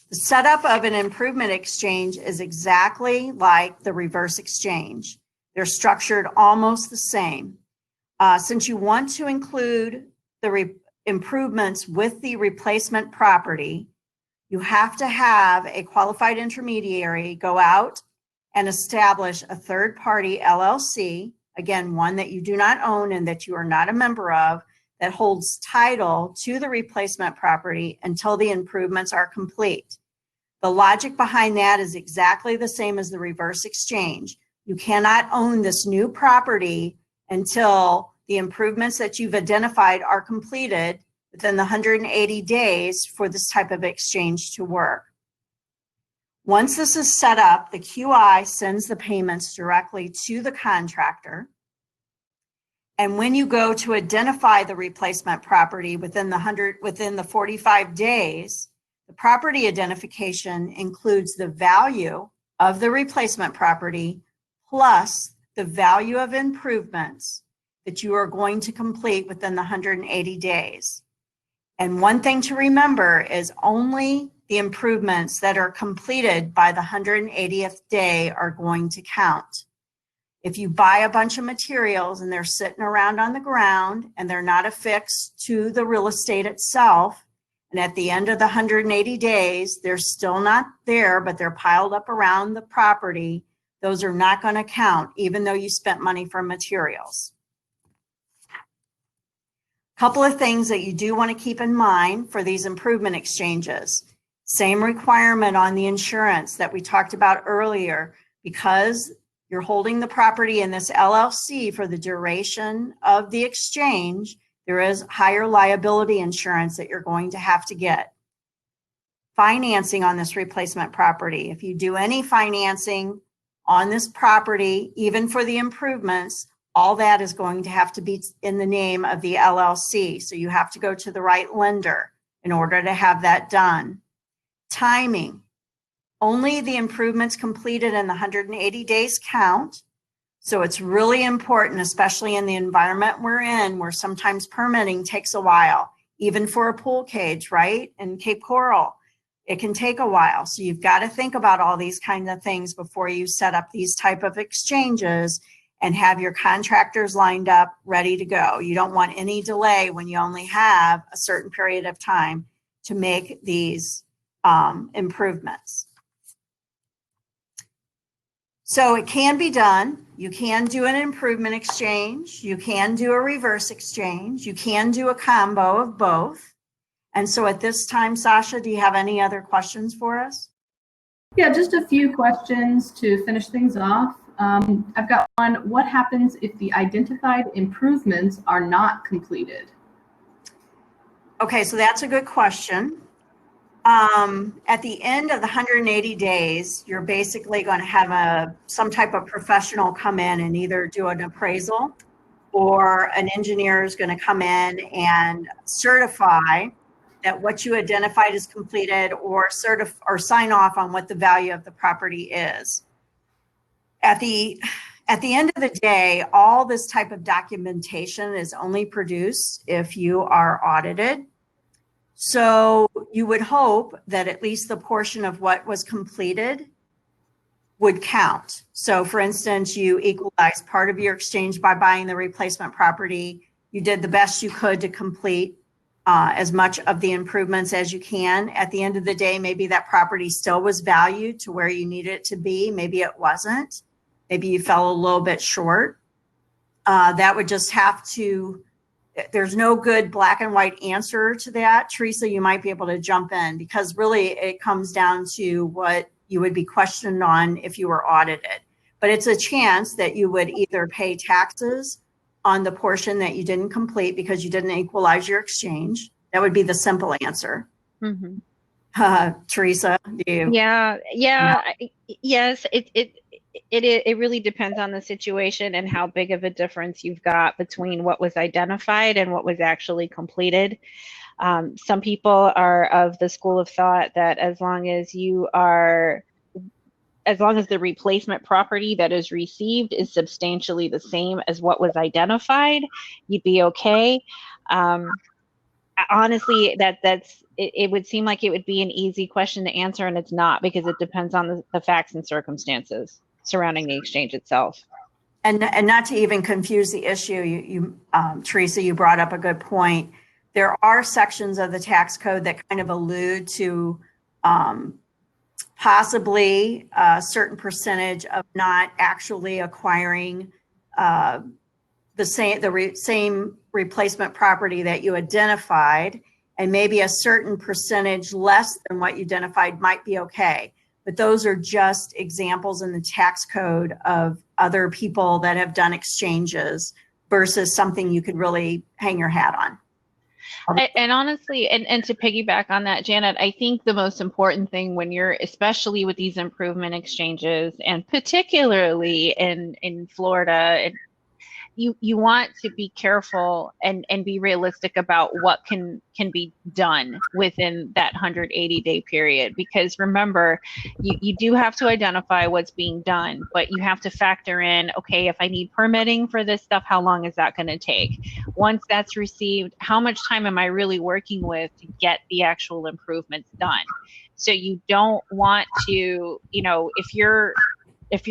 [SPEAKER 3] The setup of an improvement exchange is exactly like the reverse exchange. They're structured almost the same. Since you want to include the improvements with the replacement property, you have to have a qualified intermediary go out and establish a third-party LLC, again, one that you do not own and that you are not a member of, that holds title to the replacement property until the improvements are complete. The logic behind that is exactly the same as the reverse exchange. You cannot own this new property until the improvements that you've identified are completed within the 180 days for this type of exchange to work. Once this is set up, the QI sends the payments directly to the contractor. And when you go to identify the replacement property within the 45 days, the property identification includes the value of the replacement property plus the value of improvements that you are going to complete within the 180 days. And one thing to remember is only the improvements that are completed by the 180th day are going to count. If you buy a bunch of materials and they're sitting around on the ground and they're not affixed to the real estate itself, and at the end of the 180 days, they're still not there, but they're piled up around the property, those are not going to count, even though you spent money for materials. Couple of things that you do want to keep in mind for these improvement exchanges. Same requirement on the insurance that we talked about earlier. Because you're holding the property in this LLC for the duration of the exchange, there is higher liability insurance that you're going to have to get. Financing on this replacement property. If you do any financing on this property, even for the improvements, all that is going to have to be in the name of the LLC. So you have to go to the right lender in order to have that done. Timing. Only the improvements completed in the 180 days count. So it's really important, especially in the environment we're in, where sometimes permitting takes a while, even for a pool cage, right? In Cape Coral, it can take a while. So you've got to think about all these kinds of things before you set up these type of exchanges and have your contractors lined up, ready to go. You don't want any delay when you only have a certain period of time to make these improvements. So it can be done. You can do an improvement exchange. You can do a reverse exchange. You can do a combo of both. And so at this time, Sasha, do you have any other questions for us?
[SPEAKER 1] Yeah, just a few questions to finish things off. I've got one. What happens if the identified improvements are not completed?
[SPEAKER 3] Okay, so that's a good question. At the end of the 180 days, you're basically going to have some type of professional come in and either do an appraisal, or an engineer is going to come in and certify that what you identified is completed, or sign off on what the value of the property is. At the end of the day, all this type of documentation is only produced if you are audited. So you would hope that at least the portion of what was completed would count. So for instance, you equalized part of your exchange by buying the replacement property. You did the best you could to complete as much of the improvements as you can. At the end of the day, maybe that property still was valued to where you needed it to be. Maybe it wasn't. Maybe you fell a little bit short. That would just have to, there's no good black and white answer to that. Teresa, you might be able to jump in, because really it comes down to what you would be questioned on if you were audited. But it's a chance that you would either pay taxes on the portion that you didn't complete because you didn't equalize your exchange. That would be the simple answer.
[SPEAKER 2] Mm-hmm.
[SPEAKER 3] Teresa, do you?
[SPEAKER 2] Yes. It really depends on the situation and how big of a difference you've got between what was identified and what was actually completed. Some people are of the school of thought that as long as the replacement property that is received is substantially the same as what was identified, you'd be okay. Honestly, it would seem like it would be an easy question to answer, and it's not, because it depends on the facts and circumstances surrounding the exchange itself.
[SPEAKER 3] And not to even confuse the issue, Teresa, you brought up a good point. There are sections of the tax code that kind of allude to possibly a certain percentage of not actually acquiring the same replacement property that you identified, and maybe a certain percentage less than what you identified might be okay. But those are just examples in the tax code of other people that have done exchanges versus something you could really hang your hat on.
[SPEAKER 2] And honestly, and to piggyback on that, Janet, I think the most important thing when you're, especially with these improvement exchanges, and particularly in Florida, you want to be careful and be realistic about what can be done within that 180-day period. Because remember, you do have to identify what's being done, but you have to factor in, okay, if I need permitting for this stuff, how long is that going to take? Once that's received, how much time am I really working with to get the actual improvements done? So you don't want to, if you're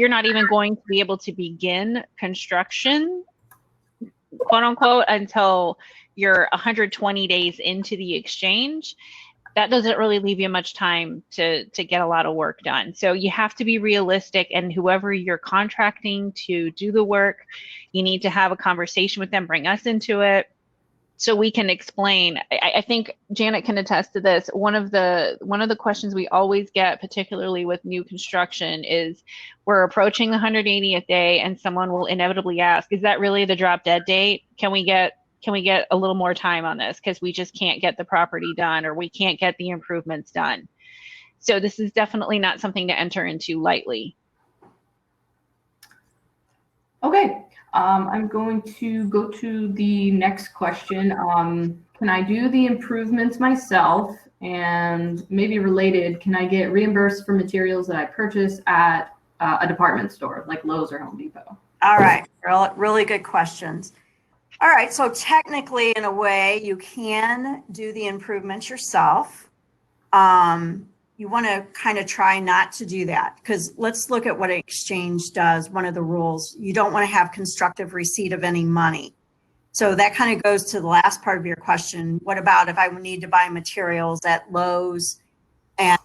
[SPEAKER 2] not even going to be able to begin construction, quote unquote, until you're 120 days into the exchange, that doesn't really leave you much time to get a lot of work done. So you have to be realistic, and whoever you're contracting to do the work, you need to have a conversation with them, bring us into it, so we can explain. I think Janet can attest to this. One of the questions we always get, particularly with new construction, is we're approaching the 180th day, and someone will inevitably ask, "Is that really the drop dead date? Can we get a little more time on this, because we just can't get the property done, or we can't get the improvements done?" So this is definitely not something to enter into lightly.
[SPEAKER 1] Okay. I'm going to go to the next question. Can I do the improvements myself? And maybe related, can I get reimbursed for materials that I purchase at a department store like Lowe's or Home Depot?
[SPEAKER 3] All right, really good questions. All right, so technically, in a way, you can do the improvements yourself. You want to kind of try not to do that, because let's look at what an exchange does. One of the rules, you don't want to have constructive receipt of any money. So that kind of goes to the last part of your question. What about if I need to buy materials at Lowe's and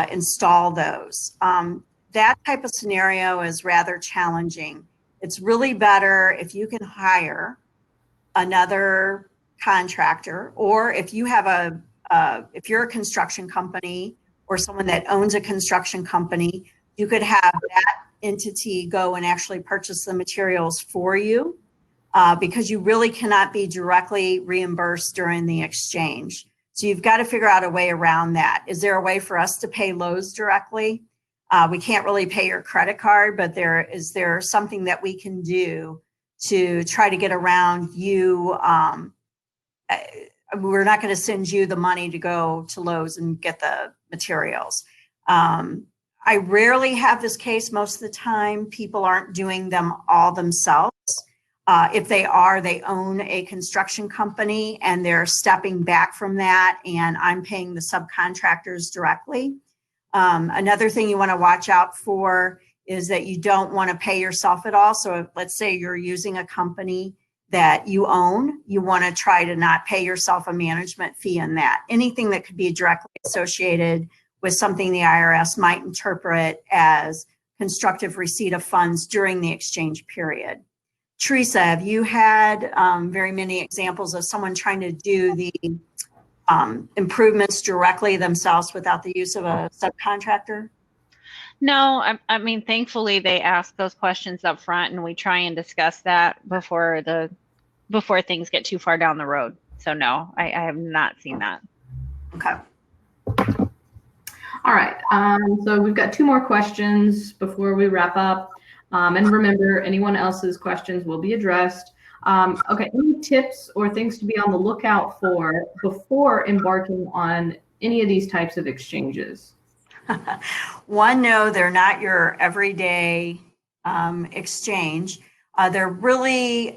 [SPEAKER 3] install those? That type of scenario is rather challenging. It's really better if you can hire another contractor, or if you have if you're a construction company or someone that owns a construction company, you could have that entity go and actually purchase the materials for you, because you really cannot be directly reimbursed during the exchange. So you've got to figure out a way around that. Is there a way for us to pay Lowe's directly? We can't really pay your credit card, but is there something that we can do to try to get around you? We're not going to send you the money to go to Lowe's and get the materials. I rarely have this case. Most of the time, people aren't doing them all themselves. If they are, they own a construction company and they're stepping back from that, and I'm paying the subcontractors directly. Another thing you want to watch out for is that you don't want to pay yourself at all. So if, let's say you're using a company that you own, you want to try to not pay yourself a management fee in that. Anything that could be directly associated with something the IRS might interpret as constructive receipt of funds during the exchange period. Teresa, have you had very many examples of someone trying to do the improvements directly themselves without the use of a subcontractor?
[SPEAKER 2] No, I mean, thankfully they ask those questions up front, and we try and discuss that before things get too far down the road. So no, I have not seen that.
[SPEAKER 3] Okay.
[SPEAKER 1] All right. So we've got two more questions before we wrap up. And remember, anyone else's questions will be addressed. Okay, any tips or things to be on the lookout for before embarking on any of these types of exchanges?
[SPEAKER 3] One, no, they're not your everyday exchange. They're really,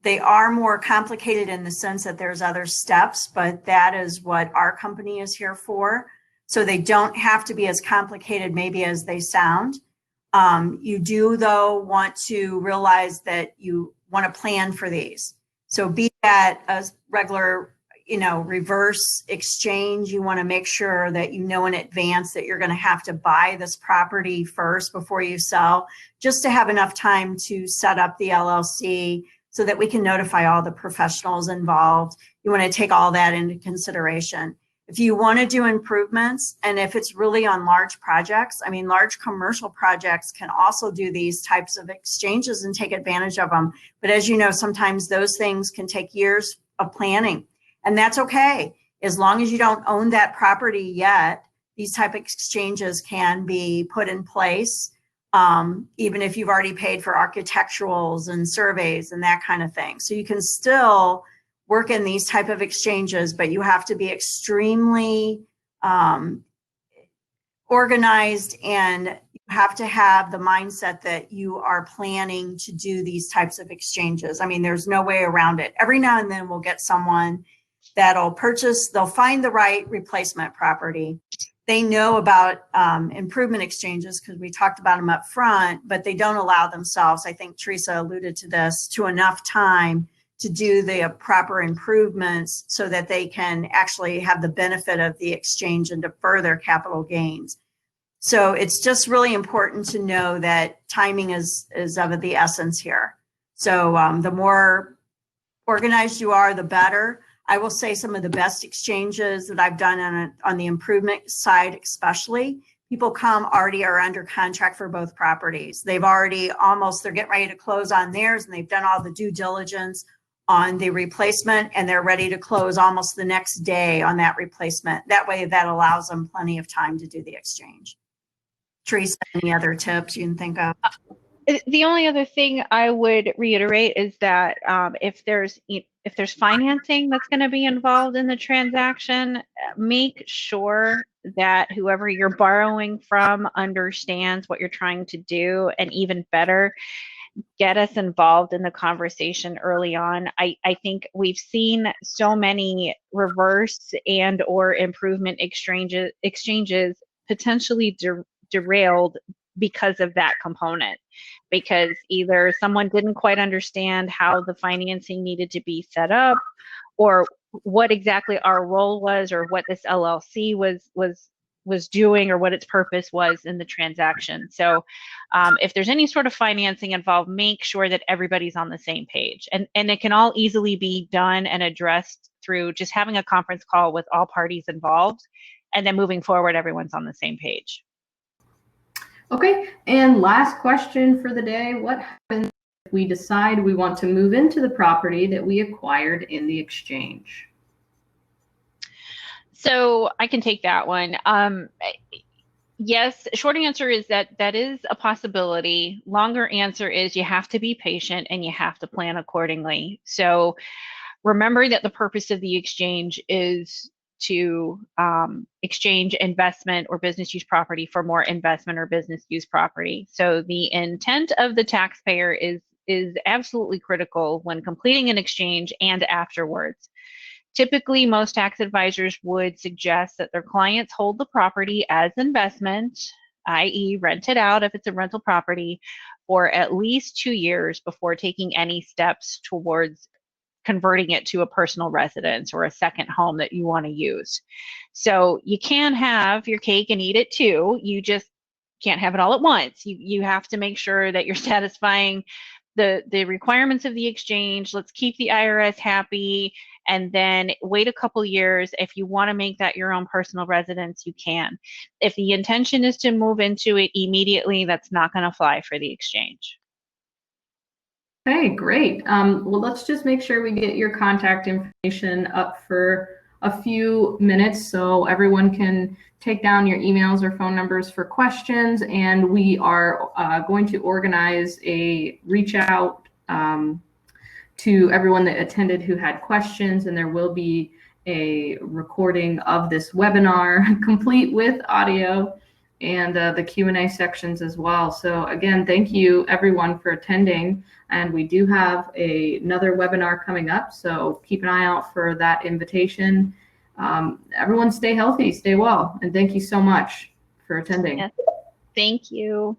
[SPEAKER 3] they are more complicated in the sense that there's other steps, but that is what our company is here for. So they don't have to be as complicated maybe as they sound. You do, though, want to realize that you want to plan for these. So be that a regular, reverse exchange, you want to make sure that you know in advance that you're going to have to buy this property first before you sell, just to have enough time to set up the LLC so that we can notify all the professionals involved. You want to take all that into consideration. If you want to do improvements, and if it's really on large projects, large commercial projects can also do these types of exchanges and take advantage of them. But as you know, sometimes those things can take years of planning, and that's okay. As long as you don't own that property yet, these type of exchanges can be put in place, even if you've already paid for architecturals and surveys and that kind of thing. So you can still work in these type of exchanges, but you have to be extremely organized, and you have to have the mindset that you are planning to do these types of exchanges. There's no way around it. Every now and then we'll get someone that'll they'll find the right replacement property. They know about improvement exchanges because we talked about them up front, but they don't allow themselves, I think Teresa alluded to this, to enough time to do the proper improvements so that they can actually have the benefit of the exchange and defer their capital gains. So it's just really important to know that timing is of the essence here. So the more organized you are, the better. I will say some of the best exchanges that I've done on the improvement side, especially, people already are under contract for both properties. They're getting ready to close on theirs, and they've done all the due diligence on the replacement, and they're ready to close almost the next day on that replacement. That way, that allows them plenty of time to do the exchange. Teresa, any other tips you can think of?
[SPEAKER 2] The only other thing I would reiterate is that if there's financing that's going to be involved in the transaction, make sure that whoever you're borrowing from understands what you're trying to do, and even better, get us involved in the conversation early on. I think we've seen so many reverse and or improvement exchanges potentially derailed because of that component, because either someone didn't quite understand how the financing needed to be set up, or what exactly our role was, or what this LLC was doing, or what its purpose was in the transaction. So if there's any sort of financing involved, make sure that everybody's on the same page. And it can all easily be done and addressed through just having a conference call with all parties involved, and then moving forward, everyone's on the same page.
[SPEAKER 1] Okay, and last question for the day. What happens if we decide we want to move into the property that we acquired in the exchange?
[SPEAKER 2] So I can take that one. Yes, short answer is that is a possibility. Longer answer is you have to be patient and you have to plan accordingly. So remember that the purpose of the exchange is to exchange investment or business use property for more investment or business use property. So the intent of the taxpayer is absolutely critical when completing an exchange and afterwards. Typically, most tax advisors would suggest that their clients hold the property as investment, i.e. rent it out if it's a rental property, for at least 2 years before taking any steps towards converting it to a personal residence or a second home that you want to use. So you can have your cake and eat it too. You just can't have it all at once. You have to make sure that you're satisfying the requirements of the exchange. Let's keep the IRS happy, and then wait a couple years. If you want to make that your own personal residence, you can. If the intention is to move into it immediately, that's not going to fly for the exchange.
[SPEAKER 1] Okay, great. Well, let's just make sure we get your contact information up for a few minutes so everyone can take down your emails or phone numbers for questions. And we are going to organize a reach out to everyone that attended who had questions, and there will be a recording of this webinar complete with audio and the Q&A sections as well. So again, thank you everyone for attending. And we do have another webinar coming up, so keep an eye out for that invitation. Everyone stay healthy, stay well, and thank you so much for attending.
[SPEAKER 2] Yes. Thank you.